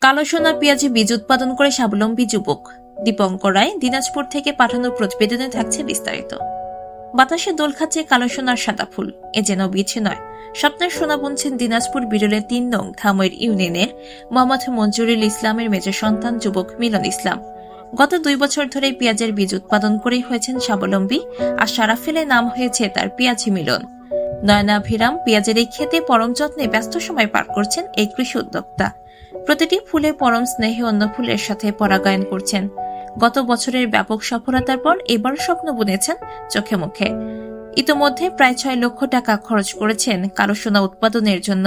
কালো সোনা পেঁয়াজে বীজ উৎপাদন করে স্বাবলম্বী যুবক দীপঙ্কর রায় দিনাজপুর থেকে পাঠানো প্রতিবেদনে থাকছে বিস্তারিত। বাতাসে দোল খাচ্ছে কালো সোনার সাদা ফুল, এ যেন বীজ নয়, স্বপ্নের সোনা বুনছেন দিনাজপুর বিরলের ৩ নং ধামইর ইউনিয়নের মোহাম্মদ মঞ্জুরুল ইসলামের মেজ সন্তান যুবক মিলন ইসলাম। গত ২ বছর ধরে পেঁয়াজের বীজ উৎপাদন করেই হয়েছেন স্বাবলম্বী, আর সারা ফেলে নাম হয়েছে তার পেঁয়াজি মিলন। নয়নাভিরাম পেঁয়াজের এই ক্ষেতে পরম যত্নে ব্যস্ত সময় পার করছেন এই কৃষি উদ্যোক্তা। প্রতিটি ফুলে পরম স্নেহে অন্য ফুলের সাথে পরাগায়ন করছেন। গত বছরের ব্যাপক সফলতার পর এবার স্বপ্ন বুনেছেন চোখে মুখে। ইতোমধ্যে প্রায় ৬ লক্ষ টাকা খরচ করেছেন কালো সোনা উৎপাদনের জন্য।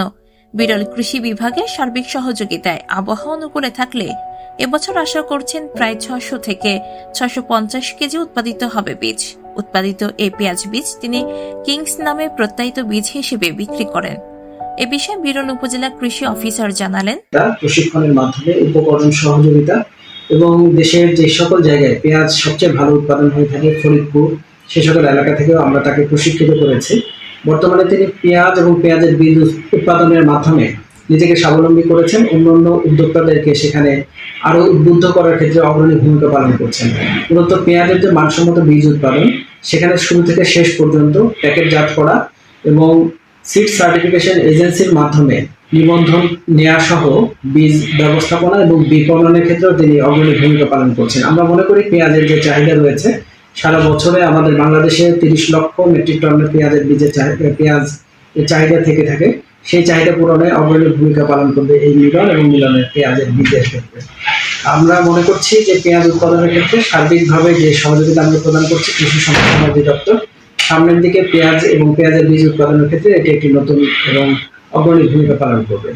বিরল কৃষি বিভাগের সার্বিক সহযোগিতায় আবহাওয়া অনুকূলে থাকলে এবছর আশা করছেন প্রায় ৬০০ থেকে ৬৫০ কেজি উৎপাদিত হবে বীজ। উৎপাদিত এই পেঁয়াজ বীজ তিনি কিংস নামে প্রত্যায়িত বীজ হিসেবে বিক্রি করেন। এ বিষয়ে বিরল উপজেলা কৃষি অফিসার জানালেন, প্রশিক্ষণের মাধ্যমে উপকরণ সহযোগিতা এবং দেশের যে সকল জায়গায় পেঁয়াজ সবচেয়ে ভালো উৎপাদন হয়ে থাকে ফরিদপুর, সে সকল এলাকা থেকেও আমরা তাকে প্রশিক্ষিত করেছি। বর্তমানে তিনি পেঁয়াজ এবং পেঁয়াজের বীজ উৎপাদনের মাধ্যমে নিজেকে স্বাবলম্বী করেছেন। অন্যান্য উদ্যোক্তাদেরকে সেখানে আরো উদ্বুদ্ধ করার ক্ষেত্রে অগ্রণী ভূমিকা পালন করছেন। মূলত পেঁয়াজের যে মানসম্মত বীজ উৎপাদন, সেখানে শুরু থেকে শেষ পর্যন্ত প্যাকেটজাত করা এবং সিড সার্টিফিকেশন এজেন্সির মাধ্যমে নিবন্ধন নেওয়া সহ বীজ ব্যবস্থাপনা এবং বিপণনের ক্ষেত্রেও তিনি অগ্রণী ভূমিকা পালন করছেন। আমরা মনে করি পেঁয়াজের যে চাহিদা রয়েছে, সারা বছরে আমাদের বাংলাদেশে ৩০ লক্ষ মেট্রিক টনের পেঁয়াজের বীজের চাহিদা থেকে থাকে। সেই চাহিদা পূরণে অগ্রণী ভূমিকা পালন করবে এই মিলন এবং মিলনের পেঁয়াজের বীজের ক্ষেত্রে। আমরা মনে করছি যে পেঁয়াজ উৎপাদনের ক্ষেত্রে সার্বিকভাবে যে সহযোগিতা আমরা প্রদান করছি কৃষি সম্প্রসারণ অধিদপ্তর, সামনের দিকে পেঁয়াজ এবং পেঁয়াজের বীজ উৎপাদনের ক্ষেত্রে এটি একটি নতুন এবং অগ্রণী ভূমিকা পালন করবে।